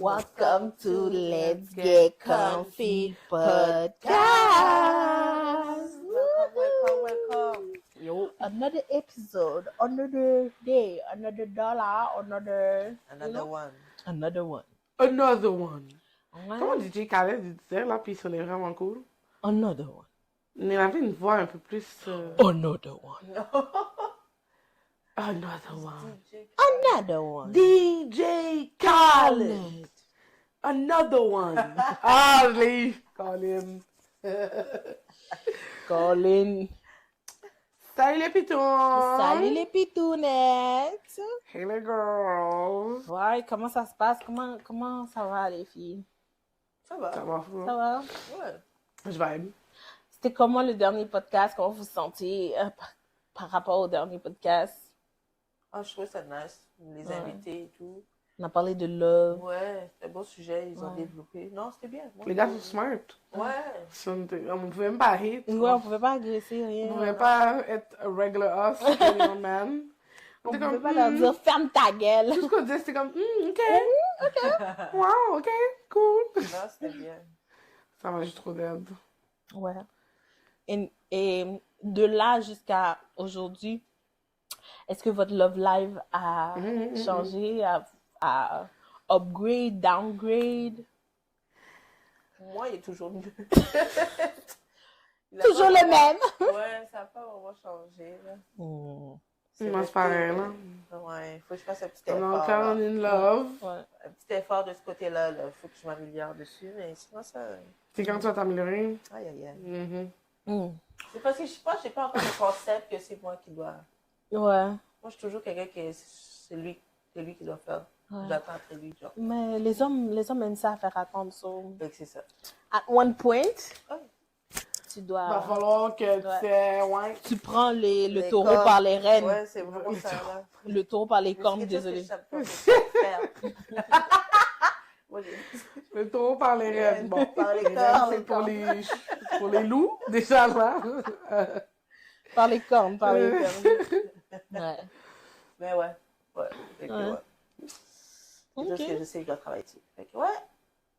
Welcome to Let's Get Comfy Podcast. Welcome. Yo, another episode, another day, another dollar, another one. Another one. Another one. Ouais. Comment DJ Khaled disait là, puis il sonnait vraiment cool. Another one. Il avait une voix un peu plus. Another one. Another one. Another one. DJ Khaled. Another one. Ah, je l'ai eu. Colin. Colin. Salut les pitons. Salut les pitounettes. Hey les girls. Ouais, comment ça se passe? Comment ça va les filles? Ça va. Ça va fou. Ça va? Ouais. Je vibe. C'était comment le dernier podcast? Comment vous vous sentez par rapport au dernier podcast? Ah, je trouvais ça nice. Les invités et tout. On a parlé de love. Ouais, c'était un bon sujet. Ils ont développé. Non, c'était bien. Moi, Les gars sont smart. Ouais. On pouvait même pas hate. Ouais, on pouvait pas agresser, rien. On pouvait pas être a regular us, regular man. On était pouvait comme, pas leur dire ferme ta gueule. Tout ce qu'on disait, c'était comme, ok. Wow, ok, cool. Non, c'était bien. Ça m'a juste trop d'aide. Ouais. Et de là jusqu'à aujourd'hui, est-ce que votre love life a changé, a upgrade, downgrade? Moi, il est toujours mieux. Toujours le même. Ouais, ça n'a pas vraiment changé. Là. Moi, c'est pareil, là. Ouais, il faut que je fasse un petit On effort. est encore là. in love. Ouais. Un petit effort de ce côté-là. Il faut que je m'améliore dessus. Mais sinon, ça. C'est quand tu vas t'améliorer. Aïe, aïe, aïe. Mm-hmm. C'est parce que je sais pas, j'ai pas encore le concept que c'est moi qui dois. Ouais. Moi, je suis toujours quelqu'un qui c'est lui qui doit faire. Ouais. J'attends après lui, genre. Mais les hommes aiment ça faire attendre. Donc, c'est ça. At one point, Ouais. tu Va dois... falloir que tu sais, ouais. Tu prends le Les taureau cornes. par les rênes. Ouais, c'est vraiment ça, là. Le taureau par les cornes, Mais c'est quelque désolé. chose que je sais pas faire. Moi, Le taureau par les rênes. Bon, Par les les cornes, rênes, les c'est pour les loups, déjà, là. Par les cornes, par les cornes. Ouais. Mais ouais. Fait que, Ouais. C'est Ok. juste que je sais que je dois travailler dessus. Fait que, ouais.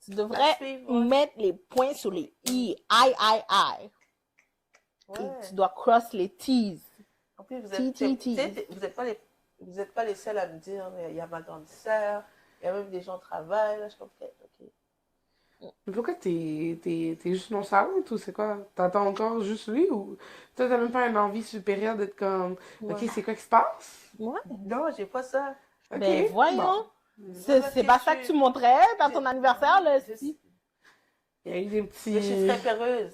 Tu devrais mettre les points sur les I. I. Ouais. Et tu dois cross les T's. En plus, vous T. êtes pas les seuls à me dire, mais il y a ma grande sœur, il y a même des gens qui travaillent, là, je comprends. Ok. Mais pourquoi t'es juste nonchalante ou c'est quoi? T'attends encore juste lui ou toi t'as même pas une envie supérieure d'être comme ok c'est quoi qui se passe? Ouais. Non, j'ai pas ça. Ok, Ben voyons. bon. C'est pas ça que tu montrais dans ton anniversaire, là. Si. Il y a eu des Je petits. suis très peureuse.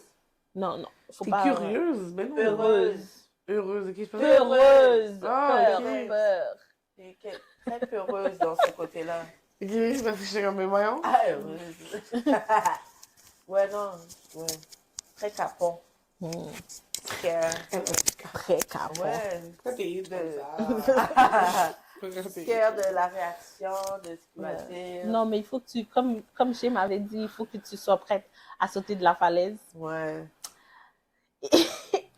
Non. Faut T'es pas... curieuse? Ben non. Heureuse. Heureuse, ok, je pense. Peureuse. Ah, Peur. J'ai été très peureuse dans ce côté-là. Ok, parce que j'étais comme, mais voyons. Ah, heureuse. Ouais, non. Ouais. Très capon. Scared. Très capon. Ouais. Pourquoi t'es comme ça? Scared de la réaction, de ce qu'il va dire. Non, mais il faut que tu, comme Chez m'avait dit, il faut que tu sois prête à sauter de la falaise Ouais.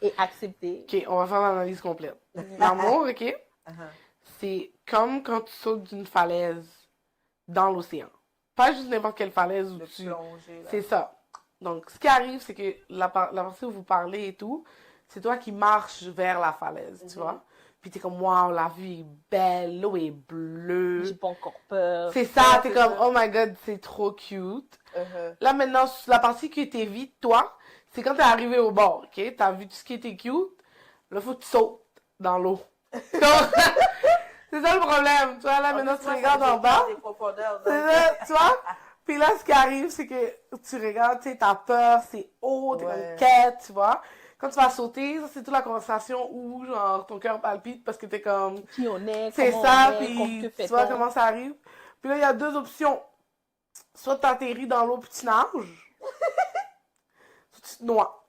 et accepter. Ok, on va faire l'analyse complète. L'amour, ok, Uh-huh. c'est comme quand tu sautes d'une falaise dans l'océan. Pas juste n'importe quelle falaise où De tu... plonger, là. C'est ça. Donc, ce qui arrive, c'est que la partie où vous parlez et tout, c'est toi qui marches vers la falaise, tu vois. Puis t'es comme, waouh, la vue est belle, l'eau est bleue. J'ai pas encore peur. C'est ça, Ouais, t'es c'est comme, ça. oh my god, c'est trop cute. Uh-huh. Là, maintenant, la partie qui était vide, toi, c'est quand t'es arrivé au bord, ok? T'as vu tout ce qui était cute. Là, faut que tu sautes dans l'eau. Donc, c'est ça le problème. Tu vois, là, maintenant, tu regardes en bas. Des profondeurs, C'est donc. ça, tu vois? Puis là, ce qui arrive, c'est que tu regardes, tu sais, t'as peur, c'est haut, t'es Ouais. comme quête, tu vois? Quand tu vas sauter, ça, c'est toute la conversation où, genre, ton cœur palpite parce que t'es comme... Qui on est, C'est comment ça, on est, puis que tu fait-on. vois comment ça arrive. Puis là, il y a deux options. Soit t'atterris dans l'eau puis tu nages, soit tu te noies.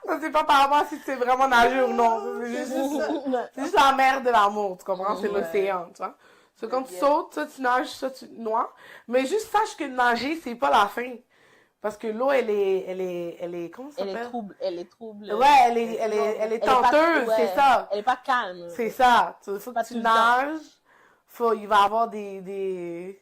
Ça, c'est pas par rapport à si tu sais vraiment nager ou non. C'est juste la mer de l'amour, tu comprends? C'est Ouais. l'océan, tu vois? C'est quand tu bien. sautes, soit tu nages, soit tu te noies. Mais juste sache que nager, c'est pas la fin. Parce que l'eau, elle est, comment ça Elle est s'appelle? trouble, Ouais, elle est Elle est tenteuse, pas- c'est ouais, ça. Elle est pas calme. C'est ça. Il faut Pas que tout tu le temps. nages. Il va y avoir des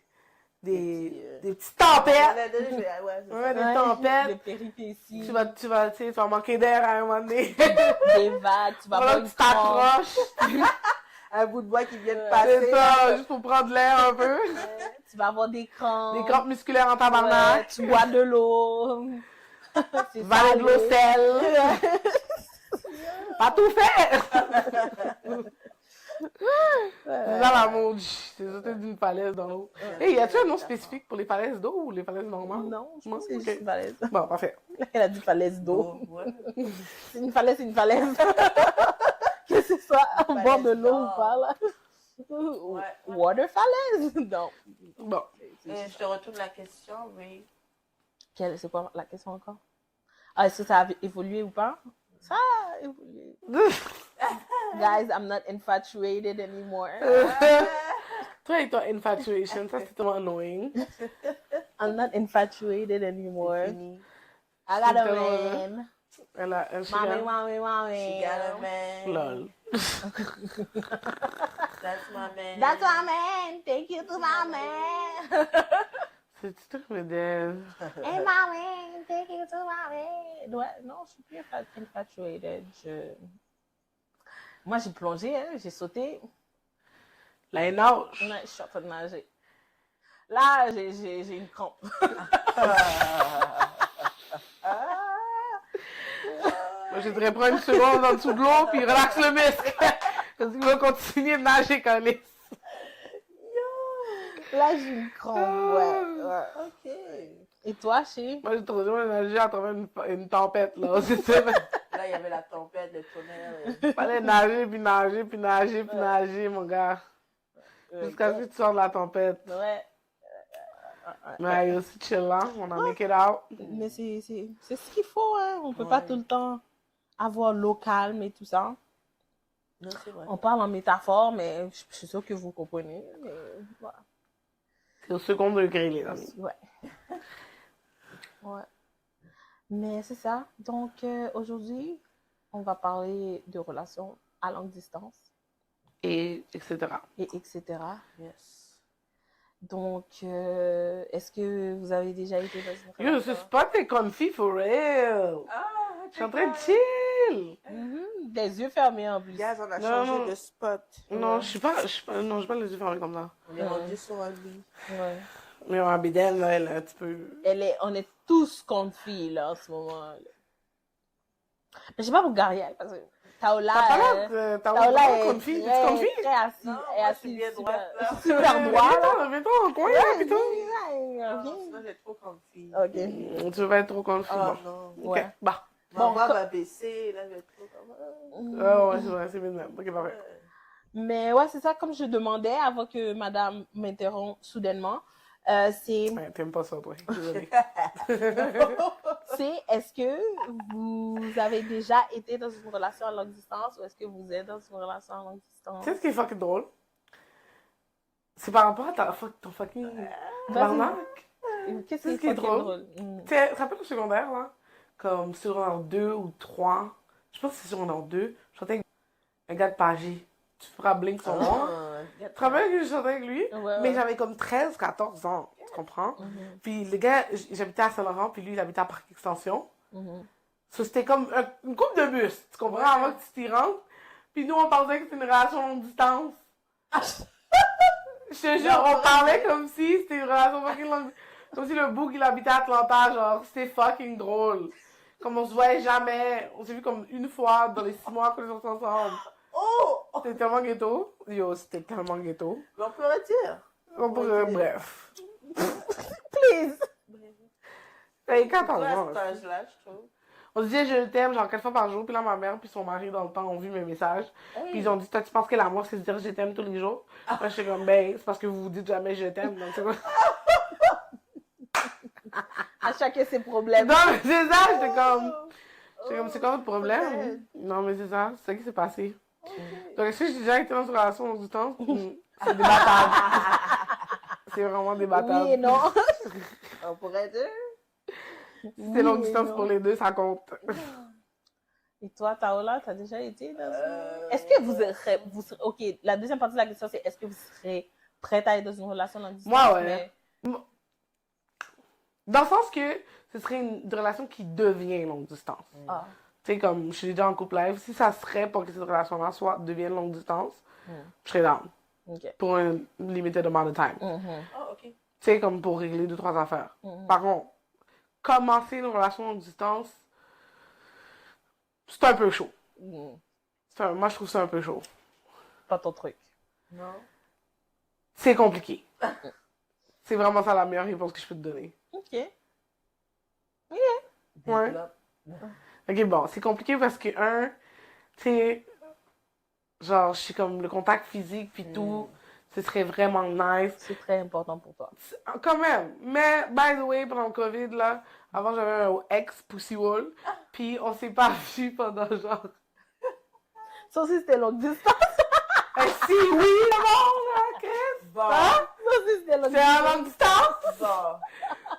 des petites tempêtes. Ouais, c'est Ouais, ça. des tempêtes. Des péripéties, Tu vas manquer d'air à un moment donné. des vagues, tu vas Voilà, avoir une tu t'accroches. Un bout de bois qui vient de Ouais. passer. C'est ça, juste pour prendre l'air un peu. tu vas avoir des crampes. Des crampes musculaires en tabarnak. Ouais, tu bois de l'eau. C'est Valer de l'eau salé. sel. Pas tout faire! C'est ça la mode. C'est sauter d'une falaise dans l'eau. Hey, y a-tu un nom spécifique pour les falaises d'eau ou les falaises normales? Non, je Non? pense que c'est Ok. juste une falaise. Bon, parfait. Elle a dit falaise d'eau. Oh, ouais. C'est une falaise, c'est une falaise. Que ce soit en bord de l'eau ou pas, là. Ouais. Water falaise? Non. Bon. Et je te retourne la question, oui. C'est quoi la question encore? Ah, est-ce que ça a évolué ou pas? Ça a évolué. Guys, I'm not infatuated anymore. Toi et ton infatuation, ça c'est tellement annoying. I'm not infatuated anymore. Fini. I got a C'est tellement- man. Elle a un Mommy, chien. mommy, She mommy. got a man. Lol. That's my man. That's my man. Take you to my man. C'est tout le dev. Hey, mommy, take you to my man. Ouais, non, je suis plus infatuated. Moi, j'ai plongé, hein, j'ai sauté. La nage. Ouais, je suis en train de nager. Là, j'ai une crampe. Moi, je devrais prendre une seconde en dessous de l'eau puis relaxe le muscle. Parce qu'il va continuer de nager quand il est. Là, j'ai une crampe, ouais. Ok. Et toi, Chez? Moi, j'ai trop de nager à travers une tempête, là. C'est ça. Là, il y avait la tempête, le tonnerre. Il fallait nager, puis nager, puis nager, puis nager, mon gars. Jusqu'à ce que tu sors de la tempête. Ouais. Mais yo, c'est chill, là. On a make it out. Mais c'est ce qu'il faut, hein. On peut pas Ouais. tout le temps avoir l'eau calme et tout ça. Non, c'est vrai. On parle en métaphore, mais je suis sûre que vous comprenez. Mais voilà. C'est au second degré, les amis. Ouais. Ouais. Mais c'est ça. Donc, aujourd'hui, on va parler de relations à longue distance Et etc. et etc. Yes. Donc, est-ce que vous avez déjà été dans une Yo, relation? ce spot est comfy for real. Ah, Je suis en train de chill. Mhm. Des yeux fermés en plus. Gaz, on a Non, changé non. de spot. Non, je suis pas les yeux fermés comme ça. On est rendu sur un lit. Ouais. Mais ma bédaine, là, elle est un petit peu... On est tous confis là en ce moment. Là. Mais je sais pas pour Gabriel parce que Taola, T'as l'air comfy. Tu es comfy? très assis, Non, elle est moi, je suis assise bien droite, là. super droit là. Mets-toi en coin, là, Ouais, putain. Non, viens. sinon, j'ai trop comfy. Ok. Tu vas être trop comfy. Oh Bon. non. Ok, Ouais. bah. Ma Bon, voix co- va baisser, là, je vais être trop comme... Ah ouais, c'est vrai, c'est bien de même. Ok, parfait. Mais ouais, c'est ça comme je demandais avant que madame m'interrompe soudainement. C'est Ouais, t'aimes pas ça, toi. Désolé. est-ce que vous avez déjà été dans une relation à longue distance ou est-ce que vous êtes dans une relation à longue distance? Tu sais ce qui est fucking drôle? C'est par rapport à ton fucking barnac. Qu'est-ce C'est ce qui qui est est fucking drôle. drôle? Tu sais, rappelle au secondaire, là? Comme secondaire 2 ou 3. Je pense que c'est secondaire 2. Je chantais avec un gars de Pagé. Tu feras Blink son nom. Tu te rappelles que je chantais avec lui? Ouais, Mais ouais. j'avais comme 13, 14 ans. Tu comprends? Mhm, Puis le gars, j'habitais à Saint-Laurent, puis lui, il habitait à Parc Extension. mhm. So, c'était comme une coupe de bus, tu comprends, Ouais. avant que tu t'y rentres. Puis nous, on pensait que c'était une relation longue distance. Je te jure, on parlait comme si c'était une relation fucking longue. Comme si le bout il habitait à Atlanta, genre, c'était fucking drôle. Comme on se voyait jamais. On s'est vu comme une fois dans les 6 mois qu'on est sortis ensemble. Oh! C'était tellement ghetto. Yo, c'était tellement ghetto. Mais on pourrait dire. On pourrait, bref. Please! Hey, 14 Ouais, à ans. cet âge-là, je trouve. On se disait je t'aime genre 4 fois par jour. Puis là, ma mère puis son mari dans le temps ont vu mes messages. Puis ils ont dit, toi, tu penses que l'amour, c'est de dire je t'aime tous les jours? Moi, je suis comme, ben, c'est parce que vous vous dites jamais je t'aime. Donc, c'est quoi? À chacun ses problèmes. Non, mais c'est ça, j'étais comme, c'est quoi votre problème? Non, mais c'est ça, c'est ça qui s'est passé. Donc, est-ce que j'ai déjà été dans une relation longue distance? C'est débattable. C'est vraiment débattable. Oui et non. On pourrait dire. Si c'est longue Oui et distance non. pour les deux, ça compte. Et toi, Taola, t'as déjà été dans une... Est-ce que vous serez... Ok, la deuxième partie de la question, c'est est-ce que vous serez prête à être dans une relation longue distance? Moi, ouais. Mais Dans le sens que ce serait une relation qui devient longue distance. Ah. Tu sais, comme je suis déjà en couple live, si ça serait pour que cette relation-là soit devienne longue distance, je serais down. OK. Pour un limited amount of time. Ah, ok. Tu sais, comme pour régler 2-3 affaires. Par contre, commencer une relation longue distance, c'est un peu chaud. Moi, je trouve ça un peu chaud. Pas ton truc. Non. C'est compliqué. C'est vraiment ça la meilleure réponse que je peux te donner. OK. Ouais. Développe. Ok, bon, c'est compliqué parce que, tu sais, genre, je suis comme le contact physique puis tout, ce serait vraiment nice. C'est très important pour toi. Quand même. Mais, by the way, pendant le COVID, là, avant, j'avais un ex Pussy Wall, puis on s'est pas vu pendant genre. Ça aussi, c'était longue distance. Si, oui, le monde, là, Chris! Bon. Hein? Ça aussi, c'était longue C'est à distance. longue distance! Bon.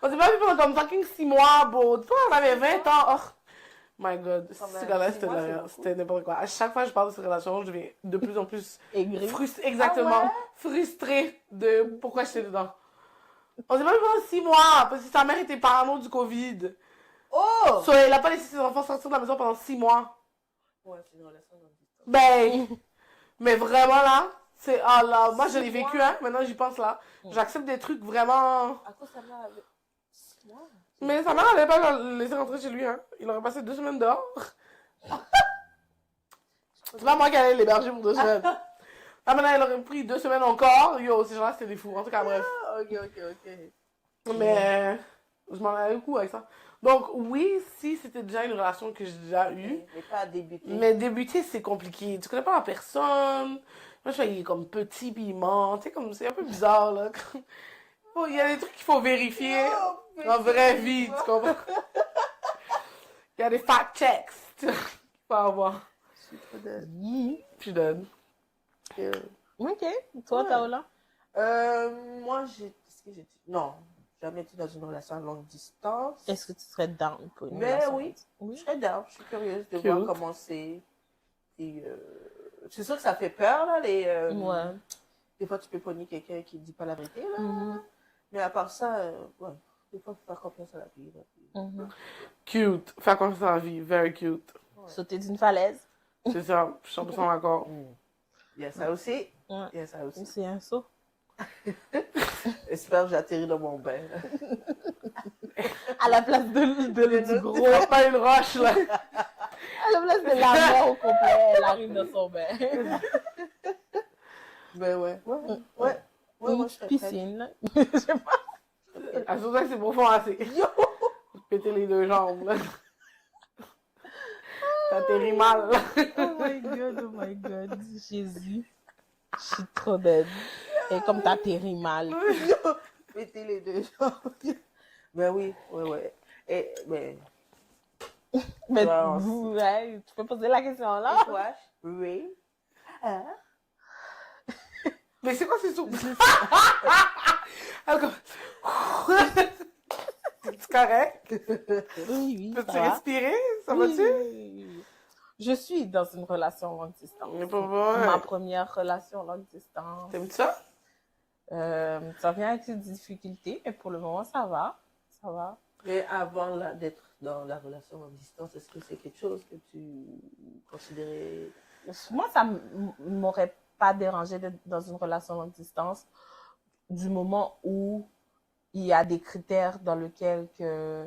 On s'est pas vu pendant comme fucking 6 mois, bro. Toi, on avait 20 ans. Oh my god, Quand même, ce gars-là, 6 c'était mois, c'est derrière. beaucoup. C'était n'importe quoi. À chaque fois que je parle de cette relation, je deviens de plus en plus Aigri. frustrée. Exactement. Ah ouais? Frustrée de pourquoi j'étais dedans. On s'est pas vu pendant 6 mois, parce que sa mère était parano du COVID. Oh! So, elle a pas laissé ses enfants sortir de la maison pendant 6 mois. Ouais, c'est une relation longue distance. Ben, mais vraiment là, c'est, ah là, moi je l'ai 6 vécu, mois. hein, maintenant j'y pense là. J'accepte des trucs vraiment. À cause ça m'a avec 6 mois. Mais sa mère n'allait pas le laisser rentrer chez lui, hein. Il aurait passé 2 semaines dehors. C'est pas moi qui allais l'héberger pour 2 semaines. Là maintenant, il aurait pris 2 semaines encore. Yo, ces gens-là, c'était des fous. En tout cas, bref. Ah, ok. Mais je m'en allais beaucoup avec ça. Donc, oui, si c'était déjà une relation que j'ai déjà eue. Mais pas à débuter. Mais débuter, c'est compliqué. Tu connais pas la personne. Moi, je fais, il est comme petit, puis il ment. Tu sais, comme, c'est un peu bizarre, là. Il y a des trucs qu'il faut vérifier en vraie vie, tu comprends? Il y a des fact-checks qu'il faut avoir. Je suis trop dead. Je donne. OK. Toi, Ouais. Taola? Moi, qu'est-ce que j'ai dit? Non, jamais été dans une relation à longue distance. Est-ce que tu serais down pour une Mais relation? oui. Je Oui. serais down, je suis curieuse de Cute. voir comment c'est. Et, c'est sûr que ça fait peur, là, Ouais. Des fois, tu peux pogner quelqu'un qui ne dit pas la vérité, là. Mhm. Mais à part ça, ouais, des fois, il faut faire confiance à la vie. Là. Mhm. Cute. Faire confiance à la vie. Very cute. Sauter d'une falaise. C'est ça. Je suis 100% d'accord. Il y a ça aussi. Ouais. Il y a ça aussi. C'est un saut. J'espère que j'atterris dans mon bain. À la place du gros. C'est pas une roche, là. À la place de la mort au complet, elle arrive dans son bain. Ben ouais. Ouais, Une moi, je serais piscine, là. Je sais pas. À ce que c'est profond assez. Péter les 2 jambes, là. T'atterris mal, là. Oh my god, Jésus. Je suis trop dead. Et comme t'atterris mal. prête. Péter les 2 jambes. Ben oui, ouais. Et, ben, Mais Wow. ouais, tu peux poser la question là. toi, oui. Hein? Mais c'est quoi ces sous? Alors, c'est correct? Oui, Peux-tu ça va. respirer? Ça Oui, va-tu? oui. Je suis dans une relation longue distance. Mais pas vrai. Ma première relation longue distance. T'aimes ça? Ça vient avec des difficultés, mais pour le moment, ça va. Ça va. Mais avant d'être dans la relation à distance, est-ce que c'est quelque chose que tu considérais... Moi, ça m'aurait pas dérangé d'être dans une relation longue distance du moment où il y a des critères dans lesquels que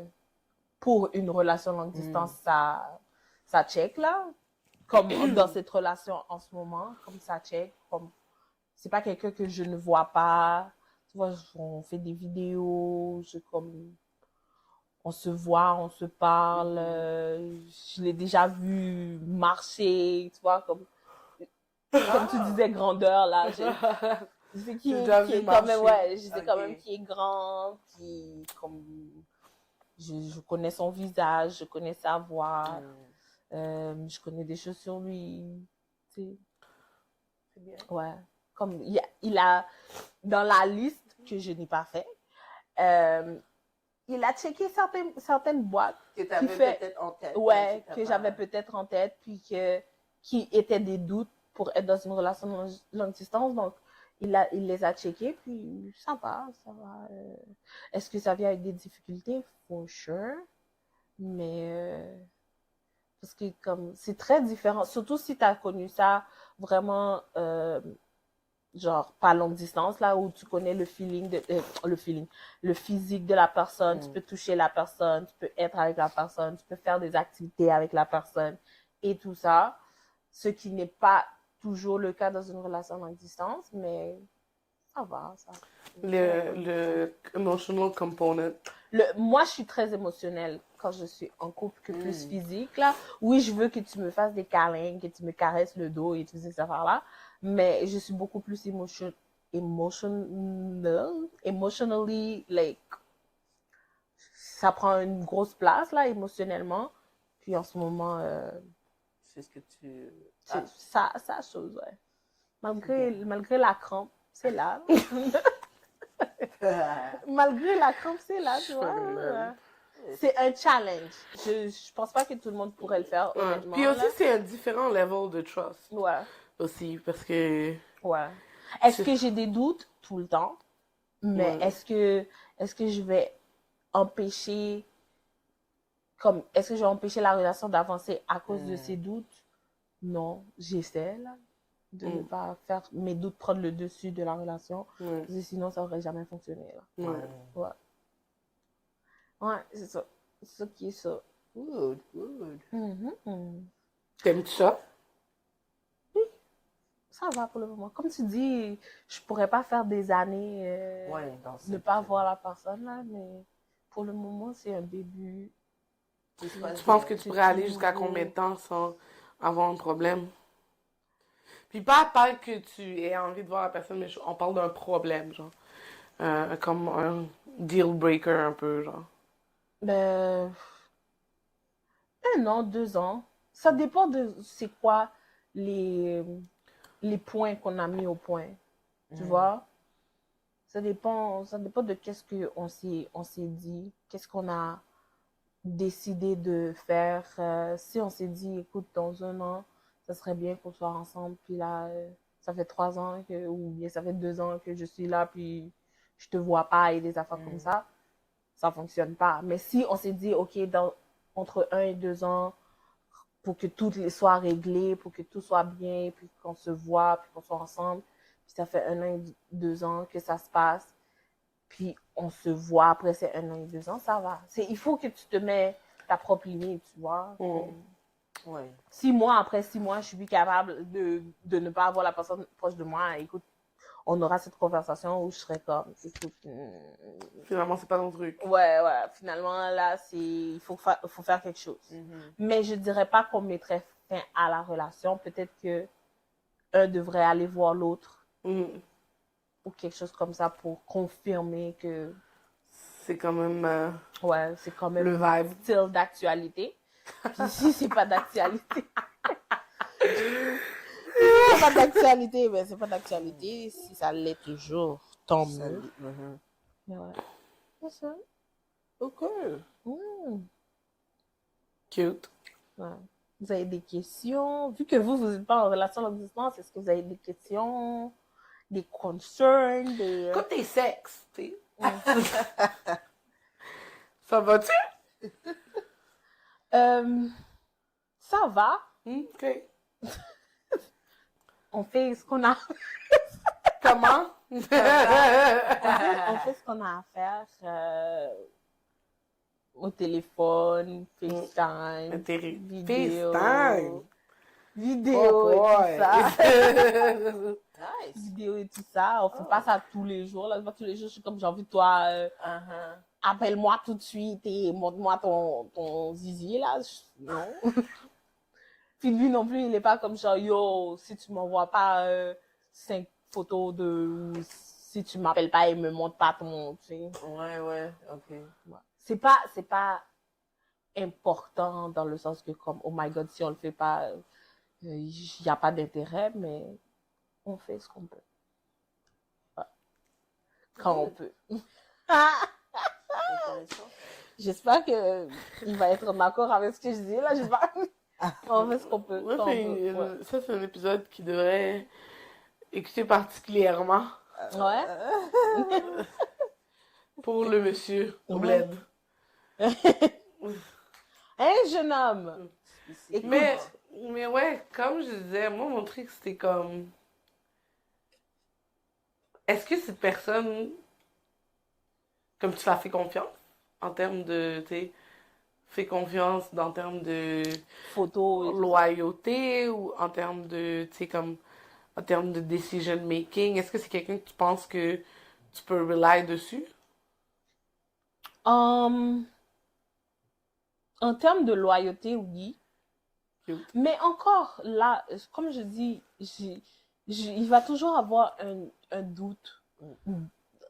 pour une relation longue distance, ça check là. Comme dans cette relation en ce moment, comme ça check. Comme c'est pas quelqu'un que je ne vois pas. Tu vois, on fait des vidéos, on se voit, on se parle. Je l'ai déjà vu marcher, tu vois, comme tu disais, grandeur, là. Je sais qui J'ai déjà est vu quand même, marcher. ouais, je sais quand Ok. même qui est grand, qui, comme, je connais son visage, je connais sa voix, je connais des choses sur lui, tu sais. C'est bien. Ouais. Comme il a dans la liste que je n'ai pas fait, il a checké certaines boîtes Que tu avais fait- peut-être en tête. ouais, mais t'as que pas- j'avais peut-être en tête, puis qui étaient des doutes pour être dans une relation longue distance. Donc, il les a checkés, puis ça va, ça va. Est-ce que ça vient avec des difficultés? For sure. Mais parce que comme c'est très différent, surtout si tu as connu ça vraiment genre pas longue distance là où tu connais le feeling le physique de la personne, tu peux toucher la personne, tu peux être avec la personne, tu peux faire des activités avec la personne et tout ça, ce qui n'est pas toujours le cas dans une relation longue distance, mais ça va, ça. Le emotional component. Moi, je suis très émotionnelle quand je suis en couple que plus physique, là. Oui, je veux que tu me fasses des câlins, que tu me caresses le dos et toutes ces affaires-là. Mais je suis beaucoup plus emotionally, like, ça prend une grosse place, là, émotionnellement. Puis en ce moment, C'est ce que tu... c'est ça chose, ouais. Malgré la crampe, c'est là. Malgré la crampe, c'est là, tu vois. C'est un challenge. Je pense pas que tout le monde pourrait le faire, honnêtement. Puis aussi, là. c'est un différent level de trust. Ouais. Aussi, parce que... Ouais. Est-ce que j'ai des doutes? Tout le temps. Mais est-ce que je vais empêcher est-ce que je vais empêcher la relation d'avancer à cause de ces doutes? Non. J'essaie, là, de ne pas faire mes doutes prendre le dessus de la relation. Parce que sinon, ça aurait jamais fonctionné, là. Ouais. Ouais, c'est ça. C'est ça qui est ça. Good. T'aimes-tu ça? Ça va pour le moment. Comme tu dis, je pourrais pas faire des années ne pas voir la personne, là, mais pour le moment, c'est un début. Tu penses que tu pourrais aller jusqu'à combien de temps sans avoir un problème? Puis pas que tu aies envie de voir la personne, mais on parle d'un problème, genre. Comme un deal breaker un peu, genre. Ben, 1 an, 2 ans. Ça dépend de c'est quoi les points qu'on a mis au point. Tu vois? Ça dépend de qu'est-ce qu'on s'est dit, qu'est-ce qu'on a décidé de faire. Si on s'est dit, écoute, dans 1 an, ça serait bien qu'on soit ensemble, puis là, ça fait 3 ans ou bien ça fait 2 ans que je suis là, puis je te vois pas et des affaires comme ça fonctionne pas. Mais si on s'est dit, OK, entre 1 et 2 ans, pour que tout soit réglé, pour que tout soit bien, puis qu'on se voit, puis qu'on soit ensemble, puis ça fait 1 an et 2 ans que ça se passe, puis on se voit après ces 1 an et 2 ans, ça va. Il faut que tu te mets ta propre limite, tu vois. Ouais. 6 mois, après 6 mois, je suis plus capable de ne pas avoir la personne proche de moi. Écoute, on aura cette conversation où je serai comme, écoute, Finalement, c'est pas ton truc. ouais, finalement, là, il faut faire quelque chose. Mais je dirais pas qu'on mettrait fin à la relation. Peut-être que un devrait aller voir l'autre ou quelque chose comme ça pour confirmer que C'est quand même ouais, c'est quand même le vibe. still d'actualité. Puis si c'est pas d'actualité, c'est pas d'actualité, mais c'est pas d'actualité. Si ça l'est toujours, tant mieux. Mais ouais. C'est ça. Ok. Cute. Ouais. Vous avez des questions? Vu que vous n'êtes pas en relation longue distance, est-ce que vous avez des questions, des concerns, des... Comme tes sexes, tu sais. Ça va-tu? Ça va. OK. On fait ce qu'on a... Comment? on fait ce qu'on a à faire au téléphone, FaceTime, vidéo. FaceTime. Vidéo Oh et tout ça. Nice. Vidéo et tout ça. On fait pas ça tous les jours. Là, pas tous les jours, je suis comme j'ai envie de toi. Appelle-moi tout de suite et montre-moi ton zizi là. Non. Puis lui non plus, il est pas comme genre yo, si tu m'envoies pas 5 photos ou si tu m'appelles pas et me montres pas ton, tu sais. Ouais, ok. Ouais. C'est pas important dans le sens que comme oh my god, si on le fait pas, il y a pas d'intérêt, mais on fait ce qu'on peut. Ouais. Quand on peut. J'espère qu'il va être en accord avec ce que je dis là. J'espère. On fait ce qu'on peut. Ça, c'est un épisode qui devrait écouté particulièrement Ouais. pour le monsieur au Ouais. bled. Hein, jeune homme? Écoute. Mais ouais, comme je disais, moi, mon truc, c'était comme... Est-ce que cette personne, comme tu l'as fait confiance, en termes de, tu sais, fait confiance en termes de Photo et tout ça. loyauté ou en termes de, tu sais, comme, en termes de decision making, est-ce que c'est quelqu'un que tu penses que tu peux rely dessus? En termes de loyauté, oui. Cute. Mais encore, là, comme je dis, il va toujours avoir un doute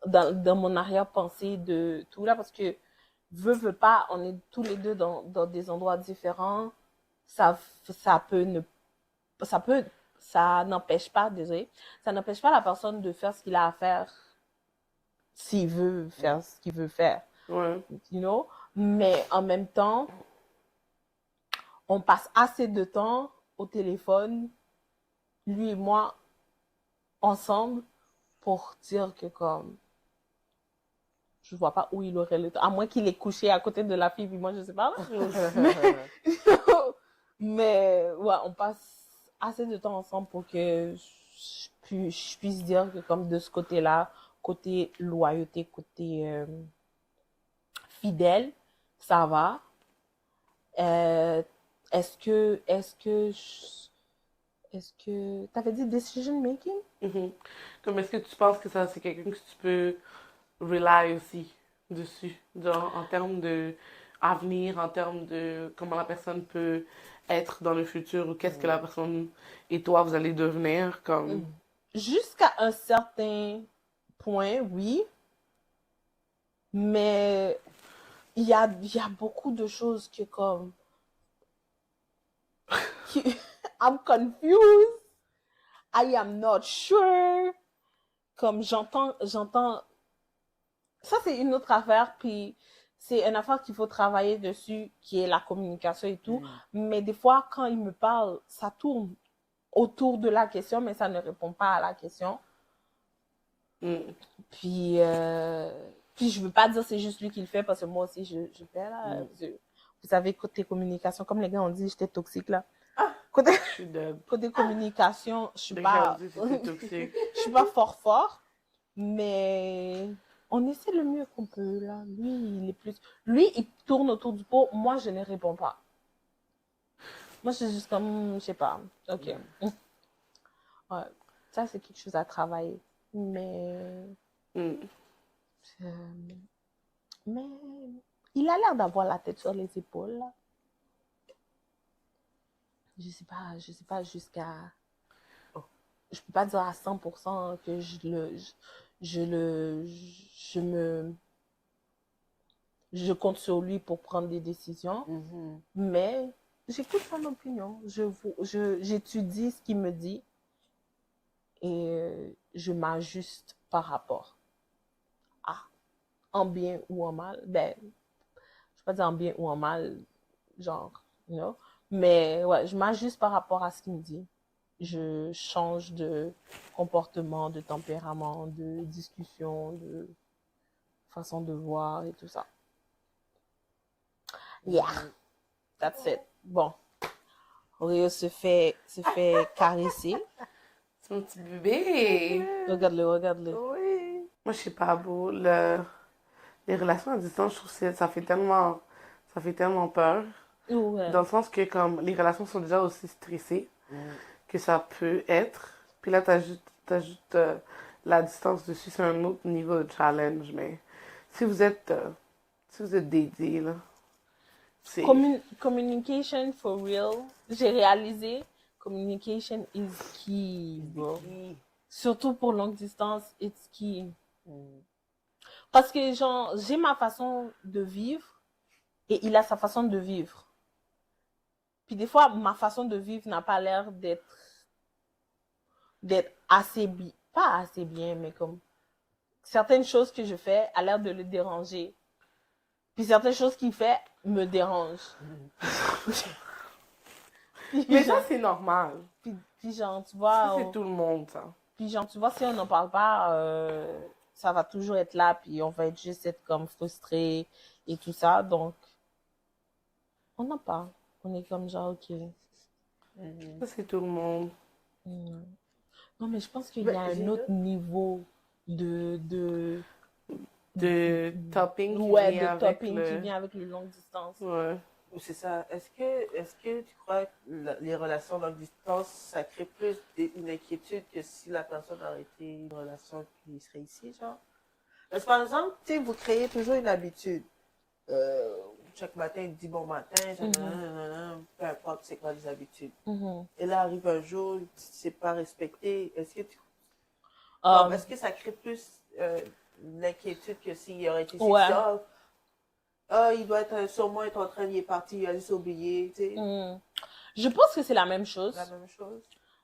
dans mon arrière-pensée de tout là, parce que veut pas, on est tous les deux dans des endroits différents. Ça peut ne, ça n'empêche pas, désolé, ça n'empêche pas la personne de faire ce qu'il a à faire s'il veut faire ce qu'il veut faire, Ouais. you know? Mais en même temps, on passe assez de temps au téléphone, lui et moi, ensemble, pour dire que comme, je vois pas où il aurait le temps, à moins qu'il ait couché à côté de la fille, puis moi je sais pas. Mais ouais, on passe assez de temps ensemble pour que je puisse dire que comme de ce côté-là, côté loyauté, côté fidèle, ça va. Est-ce que t'avais dit decision making? Mhm. Comme est-ce que tu penses que ça, c'est quelqu'un que tu peux rely aussi dessus, genre, en termes de avenir, en termes de comment la personne peut être dans le futur ou qu'est-ce que la personne et toi vous allez devenir comme Jusqu'à un certain point, oui. Mais il y a beaucoup de choses que comme... I'm confused. I am not sure. Comme j'entends... Ça, c'est une autre affaire, puis c'est une affaire qu'il faut travailler dessus, qui est la communication et tout. Mais des fois, quand il me parle, ça tourne autour de la question, mais ça ne répond pas à la question. Puis je veux pas dire c'est juste lui qui le fait, parce que moi aussi, je fais là. Vous savez, côté communication, comme les gars ont dit, j'étais toxique là. Côté, je suis dead. côté communication, je suis Dès pas... que j'ai dit, c'était toxique. je suis pas fort, mais on essaie le mieux qu'on peut là. Lui, il tourne autour du pot. Moi, je ne réponds pas. Moi, je suis juste comme, je sais pas. Ok. Ouais. Ça, c'est quelque chose à travailler. Mais mais il a l'air d'avoir la tête sur les épaules là. Je sais pas jusqu'à... Je peux pas dire à 100% que je compte sur lui pour prendre des décisions, mais j'écoute son opinion. J'étudie ce qu'il me dit et je m'ajuste par rapport à, en bien ou en mal. Ben, je vais pas dire en bien ou en mal, genre, you know? Mais ouais, je m'ajuste par rapport à ce qu'il me dit. Je change de comportement, de tempérament, de discussion, de façon de voir et tout ça. Yeah, that's it. Bon, Oreo se fait caresser. C'est mon petit bébé. Regarde-le. Oui. Moi, je sais pas, beau. Les relations à distance, je trouve que ça fait tellement peur. Ouais. Dans le sens que comme les relations sont déjà aussi stressées que ça peut être. Puis là, t'ajoutes la distance dessus, c'est un autre niveau de challenge. Mais si vous êtes dédié, là, c'est... Communication for real. J'ai réalisé, communication is key, bro. Surtout pour longue distance, it's key. Parce que genre, j'ai ma façon de vivre et il a sa façon de vivre. Puis des fois, ma façon de vivre n'a pas l'air d'être assez bien, pas assez bien, mais comme certaines choses que je fais a l'air de le déranger. Puis certaines choses qu'il fait me dérangent. Mais ça, c'est normal. Puis genre, tu Ça, vois... c'est tout le monde, ça. Puis genre, tu vois, si on n'en parle pas, ça va toujours être là, puis on va être juste être comme frustré et tout ça. Donc, on en parle. On est comme genre, ok. Ça, c'est tout le monde. Hmm. Non, mais je pense qu'il Mais y a un j'ai autre deux- niveau de De topping qui ouais, vient de avec topping qui vient avec le longue distance. Ouais. C'est ça. Est-ce que tu crois que les relations longue distance, ça crée plus une inquiétude que si la personne aurait été une relation qui serait ici, genre? Parce que par exemple, tu sais, vous créez toujours une habitude. Chaque matin, il dit bon matin, peu importe c'est quoi les habitudes. Mhm. Et là arrive un jour, c'est pas respecté. Um, Est-ce que ça crée plus l'inquiétude que s'il aurait été Ouais. ici? Il doit sûrement être en train, il est parti, il a juste oublié, tu sais. Je pense que c'est la même chose. La même chose.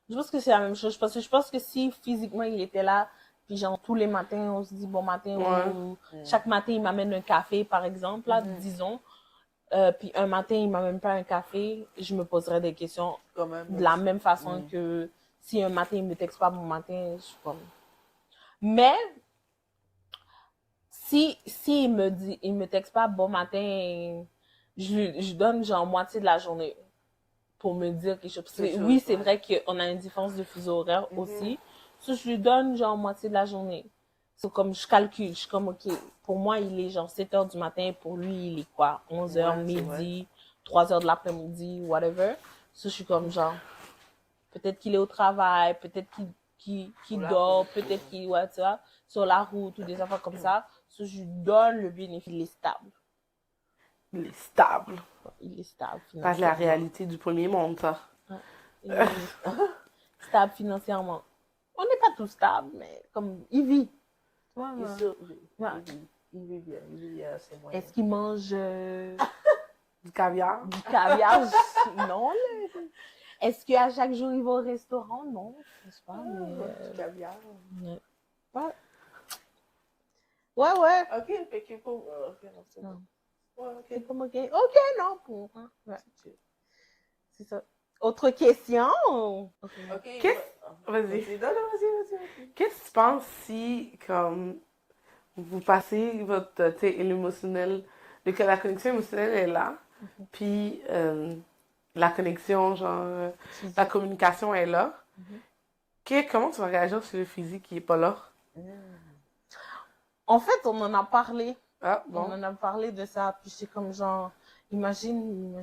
Je pense que c'est la même chose. Parce que je pense que si physiquement il était là, puis genre tous les matins, on se dit bon matin, Ouais. ou chaque matin il m'amène un café, par exemple, là, disons. Puis un matin il m'amène pas un café, je me poserais des questions Quand même. de la même façon que si un matin il me texte pas mon matin, je suis comme. Mais si il me texte pas bon matin, je donne genre moitié de la journée pour me dire quelque chose. Parce que oui, c'est vrai qu'on a une différence de fuseau horaire aussi. So, je lui donne genre moitié de la journée. C'est comme je calcule, je suis comme ok, pour moi il est genre 7 heures du matin, pour lui il est quoi, 11 heures, Ouais, midi, 3 heures de l'après-midi, whatever. So, je suis comme genre, peut-être qu'il est au travail, peut-être qu'il dort, peut-être qu'il, ouais, tu vois, sur la route ou des affaires comme ça. So, je lui donne le bénéfice, il est stable. Il est stable. Il est stable Pas de la réalité du premier monde, ça. Il est stable financièrement. On n'est pas tous stables, mais comme il vit. Tu vois, Il ouais. survit. Ouais. Il vit bien, c'est moyen. Est-ce qu'il mange Du caviar. du caviar? Non. Là. Est-ce qu'à chaque jour il va au restaurant? Non, je sais pas. Mais, Du caviar. ouais. Ouais. Ok, fait que pour... ok, non, c'est Non. bon. Ouais, ok. C'est comme ok. Ok, non, pour. Hein. Ouais. C'est ça. Autre question? Ok. Vas-y. Non, vas-y. Qu'est-ce que tu penses si, comme, vous passez votre, tu sais, l'émotionnel, la connexion émotionnelle est là, puis la connexion, genre, la communication est là, comment tu vas réagir sur le physique qui est pas là? En fait, on en a parlé. Ah, On bon. en a parlé de ça, puis c'est comme genre, imagine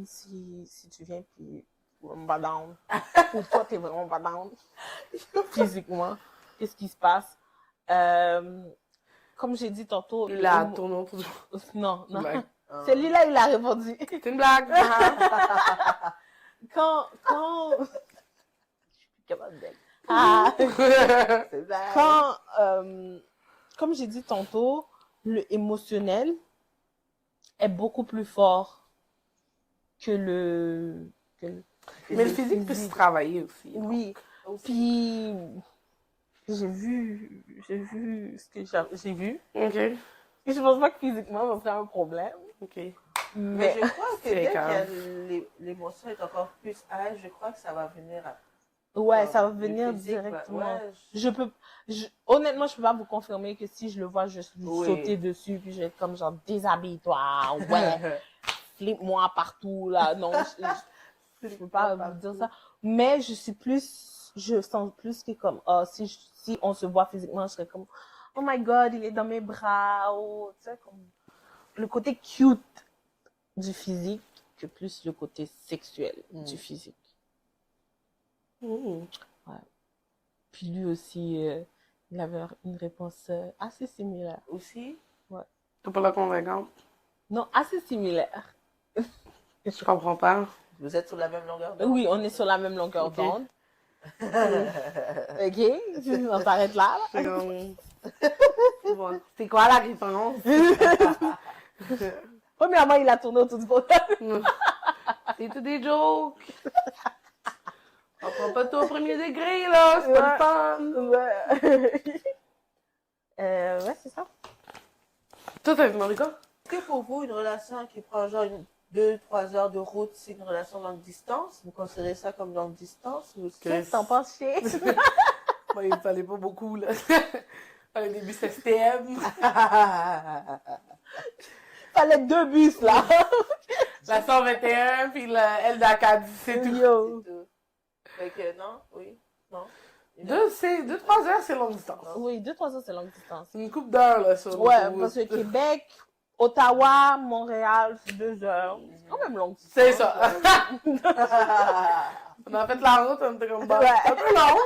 si tu viens, puis on va down. Ou toi, t'es vraiment pas down. Physiquement. Qu'est-ce qui se passe? Comme j'ai dit tantôt. Il a tourné autour du... Non. Blague. Celui-là, il a répondu. C'est une blague. Quand... Je suis plus capable d'elle. Quand, comme j'ai dit tantôt, le émotionnel est beaucoup plus fort que le... Mais le physique peut se travailler aussi. Oui. Puis, j'ai vu ce que j'ai vu. OK. Et je pense pas que physiquement, ça serait un problème. OK. Mais je crois que dès calme. que l'émotion est encore plus high, je crois que ça va venir à... Ouais, ça va le venir physique, directement. ouais, Honnêtement, je peux pas vous confirmer que si je le vois, je vais Oui. sauter dessus, puis je vais être comme genre, déshabille-toi, ouais, flippe-moi partout, là. Non, je peux pas vous dire ça. Mais je sens plus que comme, si on se voit physiquement, je serais comme, oh my god, il est dans mes bras, ou, tu sais, comme, le côté cute du physique que plus le côté sexuel du physique. Ouais. Puis lui aussi, il avait une réponse assez similaire. Aussi? Ouais. T'es pas la convaincante? Non, assez similaire. Je comprends pas. Vous êtes sur la même longueur d'onde? Oui, on est sur la même longueur Ok. d'onde. Ok, on s'arrête là. C'est comme... Bon, c'est quoi la réponse? Premièrement, il a tourné autour du pot. C'est tout des jokes. On prend pas tout au premier degré, là. C'est pas le fun. Ouais, c'est ça. Toi, t'as demandé quoi? Est-ce que pour vous, une relation qui prend genre 2-3 heures de route, c'est une relation longue distance? Vous considérez ça comme longue distance? Ou Qu'est-ce que t'en penses, chier? Moi, il me fallait pas beaucoup, là. Au début, c'était STM. Fallait 2 bus, là. La 121, puis la L d'Acadie, c'est tout. Yo. C'est tout. Fait que non, oui, non. 2-3 heures, c'est longue distance. Oui, 2-3 heures, c'est longue distance. C'est une coupe d'heures, là, sur Ouais, l'autoroute. parce que Québec, Ottawa, Montréal, c'est 2 heures. C'est quand même longue distance. C'est ça. On a fait la route, on était comme, bah, Ouais. c'est un peu long.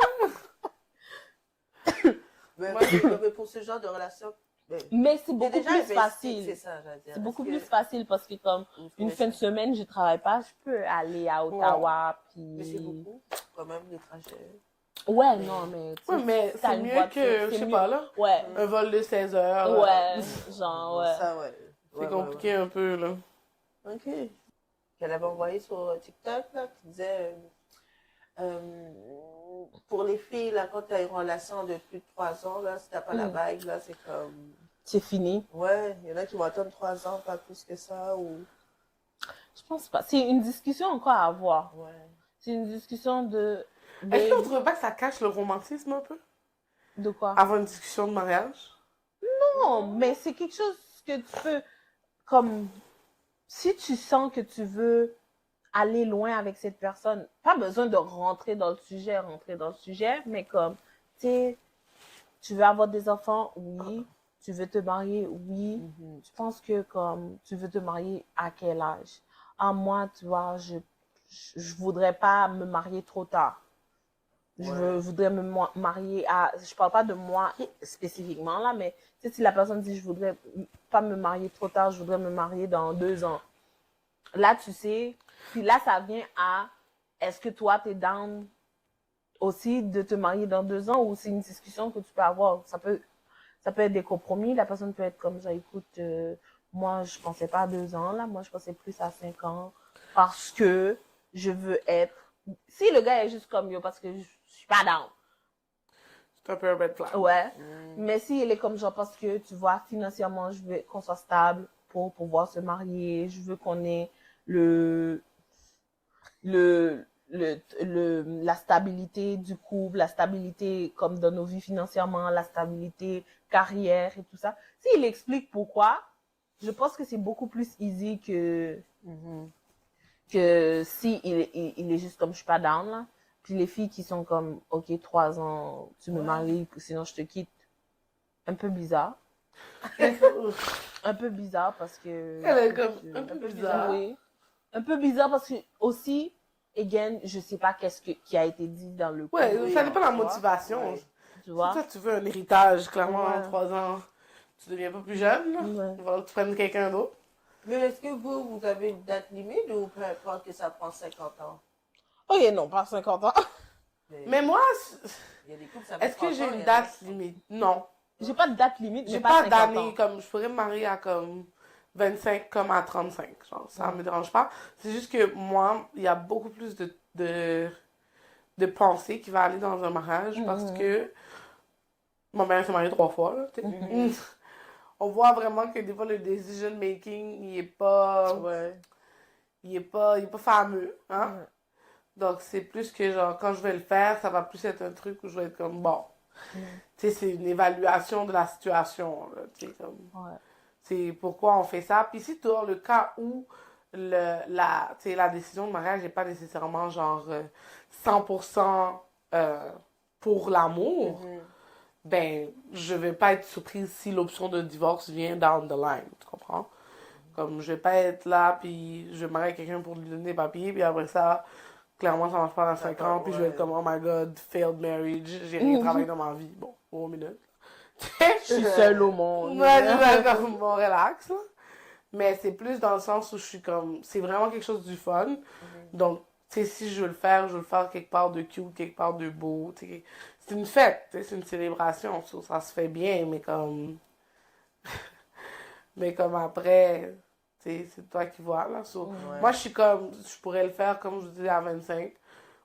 Mais pour ce genre de relation, ben, Mais c'est t'es beaucoup déjà plus investi, facile. c'est ça, j'allais dire. C'est beaucoup Parce plus que- facile parce que comme une fin de semaine, je travaille pas, je peux aller à Ottawa, Mais c'est puis... beaucoup, quand même, les trajets. Ouais, non, mais... tu sais, Ouais, mais si t'as c'est une mieux voiture, que, je c'est sais mieux. pas, là, Ouais, un vol de 16 heures. ouais, genre, ouais. Ça, ouais. C'est Ouais, compliqué un peu, là. ouais. Ok. Qu'elle avait envoyé sur TikTok, là, qui disait euh, pour les filles, là, quand tu as une relation de plus de 3 ans, là, si t'as pas la bague, là, c'est comme. C'est fini. Ouais, il y en a qui vont attendre 3 ans, pas plus que ça, ou. Je pense pas. C'est une discussion encore à avoir. Ouais. C'est une discussion de... Est-ce que vous trouvez pas que ça cache le romantisme un peu? De quoi? Avoir une discussion de mariage? Non, mais c'est quelque chose que tu peux... Comme... Si tu sens que tu veux aller loin avec cette personne, pas besoin de rentrer dans le sujet, mais comme, tu sais, tu veux avoir des enfants, oui. Tu veux te marier, oui. Tu penses que comme, tu veux te marier à quel âge? Ah, moi, tu vois, je voudrais pas me marier trop tard. Voudrais me marier à... Je parle pas de moi spécifiquement, là, mais tu sais, si la personne dit, je voudrais pas me marier trop tard, je voudrais me marier dans 2 ans. Là, tu sais, puis là, ça vient à, est-ce que toi, t'es down aussi de te marier dans 2 ans ou c'est une discussion que tu peux avoir? Ça peut être des compromis. La personne peut être comme ça, écoute, moi, je pensais pas à 2 ans, là. Moi, je pensais plus à 5 ans parce que je veux être... Si le gars est juste comme yo, parce que je suis pas down. C'est un peu un red flag. Ouais. Mais si il est comme genre parce que, tu vois, financièrement, je veux qu'on soit stable pour pouvoir se marier. Je veux qu'on ait la stabilité du couple, la stabilité comme dans nos vies financièrement, la stabilité carrière et tout ça. S'il explique pourquoi, je pense que c'est beaucoup plus easy que si il est juste comme je suis pas down là. Puis les filles qui sont comme ok 3 ans tu me maries sinon je te quitte, un peu bizarre. Un peu bizarre parce que Elle est comme un peu bizarre. oui. Un peu bizarre parce que aussi again je sais pas qui a été dit dans le couple. Ouais, ça dépend de la tu vois. motivation. Ouais. Tu vois. Si toi, tu veux un héritage, clairement, Ouais. en 3 ans, tu deviens pas plus jeune, là. Ouais. Il va falloir que tu prennes quelqu'un d'autre. Mais est-ce que vous avez une date limite ou peu importe que ça prend 50 ans? Ok, non, pas 50 ans. Mais moi, Il y a des couples, ça fait est-ce que 30 j'ai ans, il une y a date limite? Non. J'ai pas de date limite, J'ai mais pas 50 d'année, ans. comme je pourrais me marier à comme 25 comme à 35. Genre, ça me dérange pas. C'est juste que moi, il y a beaucoup plus de pensée qui va aller dans un mariage parce que mon mère s'est mariée 3 fois, là, tu sais. On voit vraiment que des fois le decision making, il est pas fameux, hein. Ouais. Donc c'est plus que genre quand je vais le faire, ça va plus être un truc où je vais être comme bon. Tu sais, c'est une évaluation de la situation, là, tu sais, comme Ouais. c'est pourquoi on fait ça. Puis si dans le cas où tu sais, la décision de mariage n'est pas nécessairement genre 100% pour l'amour, ben je vais pas être surprise si l'option de divorce vient down the line, tu comprends? Comme je vais pas être là, puis je vais marier quelqu'un pour lui donner des papiers, puis après ça, clairement ça marche pas dans 5 ans, puis je vais être comme oh my god, failed marriage, j'ai rien travaillé dans ma vie. Bon, au minute. Je suis seule au monde. Ouais, je vais comme bon, relax, là. Mais c'est plus dans le sens où je suis comme, c'est vraiment quelque chose du fun. Donc, tu sais, si je veux le faire, je veux le faire quelque part de cute, quelque part de beau, tu sais. C'est une fête, tu sais, c'est une célébration, ça se fait bien, mais comme... mais comme après, tu sais, c'est toi qui vois, là. Moi, je suis comme, je pourrais le faire, comme je vous disais, à 25.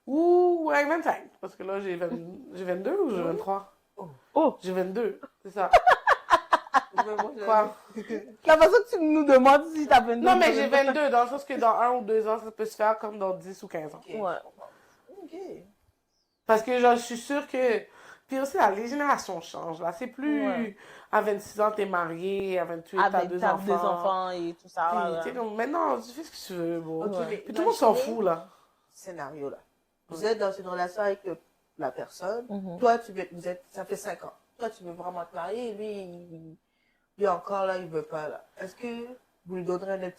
Ou à 25, parce que là, j'ai 22 ou j'ai 23? Oh, J'ai 22, c'est ça. Mais moi, je- Quoi? la façon que tu nous demandes si t'as 22. Non, mais j'ai 22, dans le sens que dans 1 ou 2 ans, ça peut se faire comme dans 10 ou 15 ans. Ok. Ouais. Ok. Parce que genre, je suis sûre que Puis aussi, là, les générations changent, là. C'est plus Ouais. à 26 ans, t'es marié, à 28, t'as Avec deux t'as enfants. des enfants et tout ça. Puis, là, tu sais, là. comme, maintenant, tu fais ce que tu veux, bon. Ok, Ouais. mais Puis tout le monde s'en imaginez fout, là. scénario là. Vous êtes dans une relation avec la personne. Mhm. Toi, ça fait 5 ans. Toi, tu veux vraiment te marier. Lui encore là, il veut pas là. Est-ce que vous lui donnerez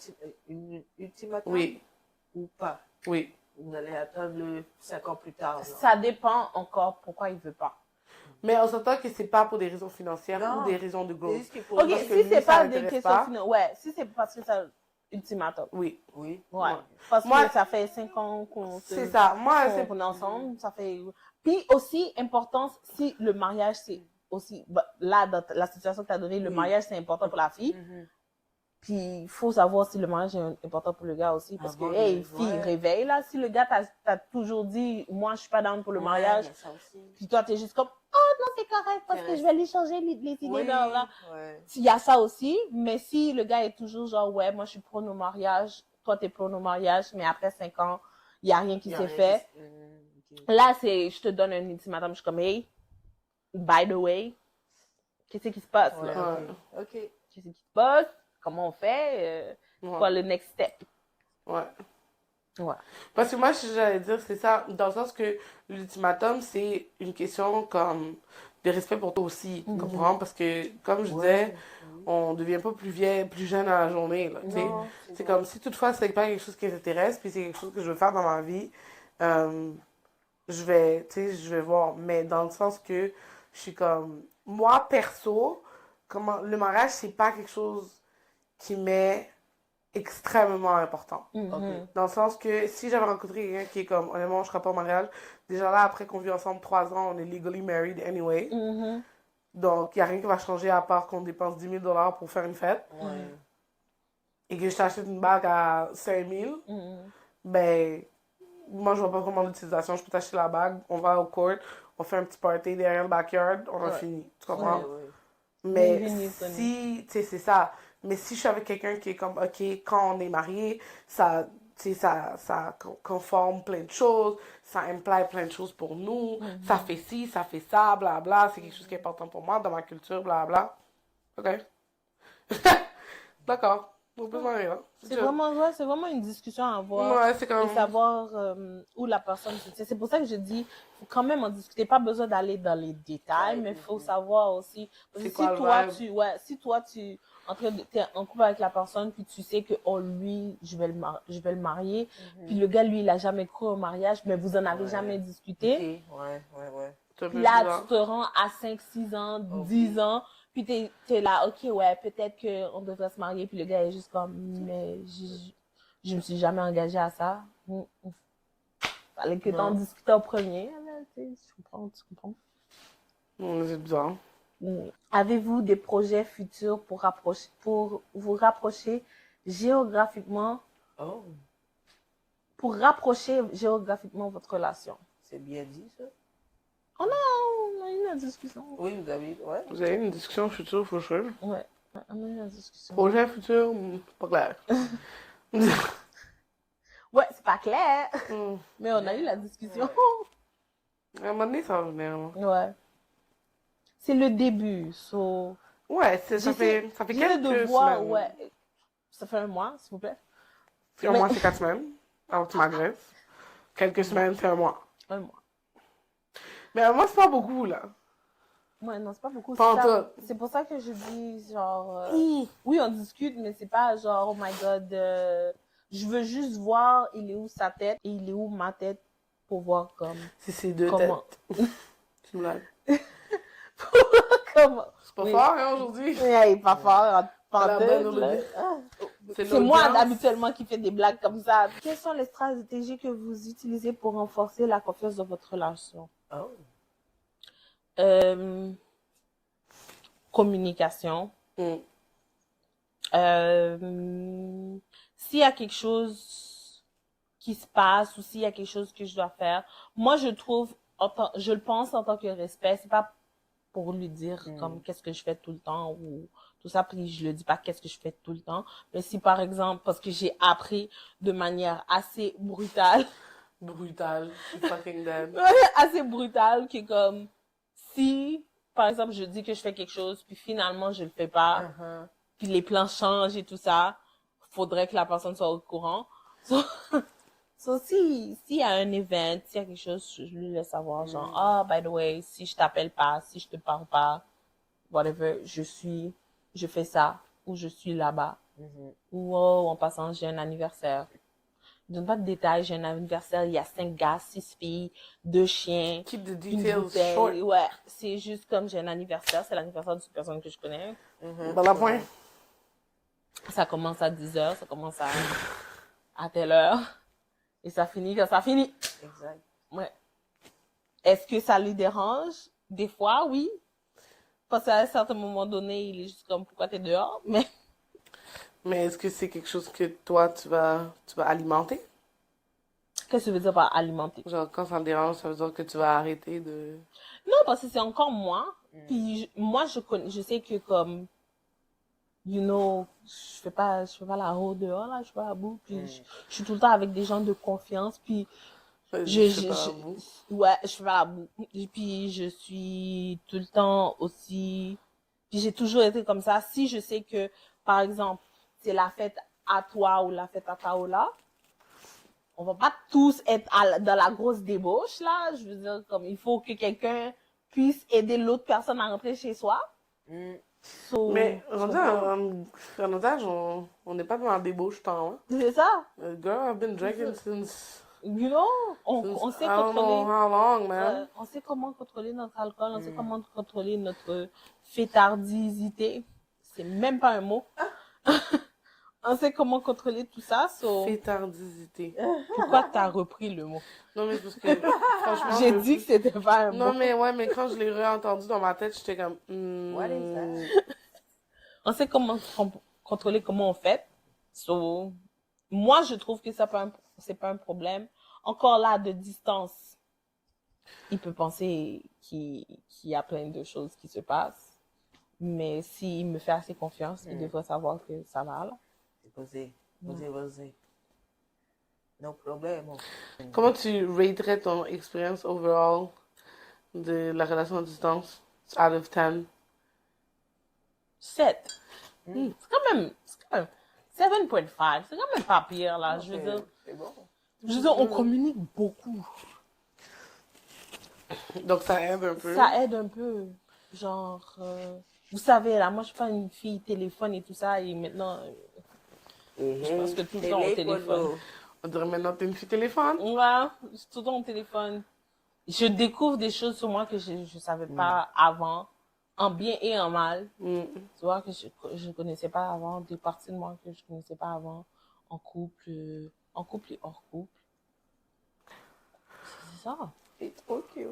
une ultimatum Oui, ou pas? oui. Vous allez attendre 5 ans plus tard. là. Ça dépend encore pourquoi il veut pas. Mais on s'entend que c'est pas pour des raisons financières Non. ou des raisons de C'est growth. juste qu'il faut. Ok, Parce que si lui, c'est ça pas des l'intéresse questions pas. financières, ouais, si c'est parce que ça ultimatum. Oui, Oui. Ouais. Ouais. Parce Moi- que ça fait 5 ans c'est ça. Moi, qu'on c'est... qu'on est ensemble, ça fait. Puis aussi, importance, si le mariage, c'est aussi. Bah, là, dans la situation que tu as donnée, le Oui. mariage, c'est important pour la fille. Mhm. Puis il faut savoir si le mariage est important pour le gars aussi. Parce que, Avant hey, de- fille, ouais. réveille là. Si le gars t'a toujours dit, moi, je suis pas down pour le Ouais, mariage, il y a ça aussi. puis toi, t'es juste comme, oh non, c'est correct parce que je vais lui changer les idées Oui, dans là. ouais. Il y a ça aussi, mais si le gars est toujours genre, ouais, moi je suis pro nos mariages, toi t'es pro nos mariages, mais après 5 ans, il n'y a rien qui Il y a s'est rien fait. ok. Là, je te donne un ultimatum, je suis comme, hey, by the way, qu'est-ce qui se passe Ouais, là? ok. Ok. Qu'est-ce qui se passe? Comment on fait? Ouais. Quoi le next step? Ouais. Ouais. Parce que moi, ce que j'allais dire, c'est ça, dans le sens que l'ultimatum, c'est une question comme de respect pour toi aussi, tu comprends? Parce que, comme je disais, Ouais. on devient pas plus vieille, plus jeune à la journée, là, tu sais. Non, C'est vrai. comme si toutefois c'est pas quelque chose qui t'intéresse, puis c'est quelque chose que je veux faire dans ma vie, euh, je vais voir. Mais dans le sens que je suis comme, moi perso, comment, le mariage, c'est pas quelque chose qui m'est extrêmement important. Mhm. Dans le sens que si j'avais rencontré quelqu'un qui est comme, honnêtement, je serais pas au mariage, déjà là, après qu'on vit ensemble 3 ans, on est legally married anyway. Mhm. Donc, il n'y a rien qui va changer à part qu'on dépense 10 000 $ pour faire une fête. Ouais. Et que je t'achète une bague à 5 000, Mhm. ben, moi, je vois pas comment l'utilisation. Je peux t'acheter la bague, on va au court, on fait un petit party derrière le backyard, on a Ouais. fini. Tu comprends? Ouais, ouais. Mais Win-win, si, tu sais, c'est ça. Mais si je suis avec quelqu'un qui est comme, OK, quand on est marié, ça, tu sais, ça conforme plein de choses, ça implie plein de choses pour nous, ça fait ci, ça fait ça, blabla, c'est quelque chose qui est important pour moi dans ma culture, blabla. OK. D'accord. On peut se marier, là. C'est vraiment, ouais, c'est vraiment une discussion à avoir. Ouais, c'est comme... Et savoir où la personne se tient. C'est pour ça que je dis, il faut quand même en discuter. Pas besoin d'aller dans les détails, mais il faut savoir aussi. Parce que C'est quoi le vibe? si toi, t'es en couple avec la personne, puis tu sais que, oh, lui, je vais le marier, puis le gars, lui, il a jamais cru au mariage, mais vous en avez Ouais. jamais discuté. Ok. Ouais, ouais, ouais. C'est un peu Puis là, bizarre. tu te rends à 5, 6 ans, 10 ans, puis t'es là, ok, ouais, peut-être qu'on devrait se marier, puis le gars est juste comme, mais je me suis jamais engagée à ça. Fallait que t'en Non. discutes en premier, là, tu sais, tu comprends. C'est bizarre. Avez-vous des projets futurs pour vous rapprocher géographiquement, Oh, pour rapprocher géographiquement votre relation? c'est bien dit, ça. On a eu une discussion. Oui, vous avez. Ouais. Vous avez une discussion future, for sure. Ouais, on a eu une discussion. Projet futur, pas clair. Ouais, c'est pas clair, Hmm. mais on a eu la discussion. À un moment donné, ça va venir. Là. Ouais. C'est le début, so... Ouais, ça J'essaie- fait j'essaie quelques de voir, semaines. ouais. Ça fait un mois, s'il vous plaît. Puis un mois, c'est 4 semaines. Alors tu m'agresses. Quelques semaines, c'est un mois. Un mois. Mais un mois, c'est pas beaucoup, là. Ouais, non, c'est pas beaucoup. Pas C'est en ça. tout. C'est pour ça que je dis, genre... Ouh. oui, on discute, mais c'est pas genre, oh my God, je veux juste voir, il est où sa tête et il est où ma tête pour voir comme... C'est ces deux Comment? têtes. C'est une blague. Comment? C'est pas Oui. fort, hein, aujourd'hui? Ouais, il est pas fort, en La bonne pantoute, là. audience. Ah. C'est C'est moi l'audience. habituellement qui fais des blagues comme ça. Quelles sont les stratégies que vous utilisez pour renforcer la confiance dans votre relation? Oh. Communication. Hmm. S'il y a quelque chose qui se passe ou s'il y a quelque chose que je dois faire, moi je trouve, je le pense en tant que respect, c'est pas pour lui dire comme qu'est-ce que je fais tout le temps ou tout ça, puis je le dis pas qu'est-ce que je fais tout le temps. Mais si par exemple, parce que j'ai appris de manière assez brutale, Brutal. Je suis fucking dead. assez brutale, que comme, si, par exemple, je dis que je fais quelque chose, puis finalement, je le fais pas, puis les plans changent et tout ça, faudrait que la personne soit au courant. So, s'il y a un event, s'il y a quelque chose, je lui laisse savoir, genre, by the way, si je t'appelle pas, si je te parle pas, whatever, je fais ça, ou je suis là-bas. Ou, oh, en passant, j'ai un anniversaire. Je donne pas de détails, j'ai un anniversaire, il y a 5 gars, 6 filles, 2 chiens, Keep the une details bouteille. short. Ouais, c'est juste comme j'ai un anniversaire, c'est l'anniversaire d'une personne que je connais. Dans la pointe. Ça commence à 10h, ça commence à telle heure. Et ça finit quand ça finit. Exact. Ouais. Est-ce que ça lui dérange? Des fois, oui. Parce qu'à un certain moment donné, il est juste comme, pourquoi t'es dehors? Mais est-ce que c'est quelque chose que toi, tu vas alimenter? Qu'est-ce que tu veux dire par alimenter? Genre, quand ça le dérange, ça veut dire que tu vas arrêter de... Non, parce que c'est encore moi. Puis moi, je sais que comme, you know, je fais pas la roue dehors, là, je suis pas à bout. Puis je suis tout le temps avec des gens de confiance. Puis je fais pas la boue. Et puis je suis tout le temps aussi, puis j'ai toujours été comme ça. Si je sais que, par exemple, c'est la fête à toi ou la fête à Kaola, on va pas tous être dans la grosse débauche, là. Je veux dire, comme, il faut que quelqu'un puisse aider l'autre personne à rentrer chez soi. So, Mais, rendu en otage, on n'est pas dans la débauche tant, hein? c'est ça. Girl, I've been drinking since... You know, on sait I don't know contrôler. how long, man. On sait comment contrôler notre alcool, on sait comment contrôler notre fêtardisité. C'est même pas un mot. On sait comment contrôler tout ça. So, Fêtardisité. pourquoi t'as repris le mot? Non, mais c'est parce que, franchement... J'ai dit que c'était pas un mot. Non, mais ouais, mais quand je l'ai réentendu dans ma tête, j'étais comme... What is that? On sait comment contrôler comment on fait. So, moi, je trouve que c'est pas un problème. Encore là, de distance, il peut penser qu'il y a plein de choses qui se passent. Mais s'il me fait assez confiance, il devrait savoir que ça va, là. Posez. No problème. Comment tu raterais ton expérience overall de la relation à distance? Out of 10. 7. C'est quand même 7.5. C'est quand même pas pire, là. Je veux dire, C'est bon. on communique beaucoup. Donc ça aide un peu. Ça aide un peu. Genre, vous savez, là, moi, je suis pas une fille téléphone et tout ça, et maintenant, je pense que tout le temps au téléphone. On dirait maintenant que t'es une fille téléphone. Ouais, je suis tout le temps au téléphone. Je découvre des choses sur moi que je savais pas avant, en bien et en mal. Tu vois, que je connaissais pas avant, des parties de moi que je connaissais pas avant, en couple et hors couple. C'est ça. C'est trop cute.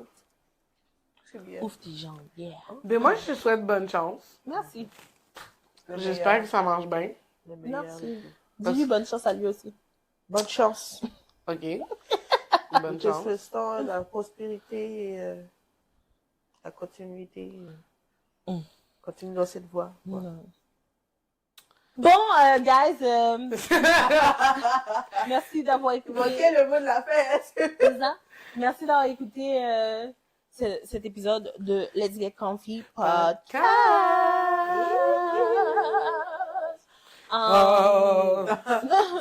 C'est bien. Ouf tes jambes, yeah. Ben moi, je te souhaite bonne chance. Merci. J'espère que ça marche bien. Le meilleur. Merci. Dis-lui bonne chance à lui aussi. Bonne chance. OK. Bonne Nous te chance. souhaitons la prospérité et la continuité. Continue dans cette voie. Ouais. Bon, guys, merci d'avoir écouté. Manquez le mot de la fin. C'est ça. Merci d'avoir écouté cet épisode de Let's Get Comfy Podcast.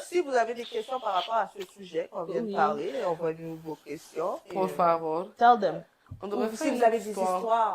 Si vous avez des questions par rapport à ce sujet qu'on vient de parler, envoyez-nous vos questions. Por favor. Tell them. On devrait Ou faire si vous une avez des histoire. histoires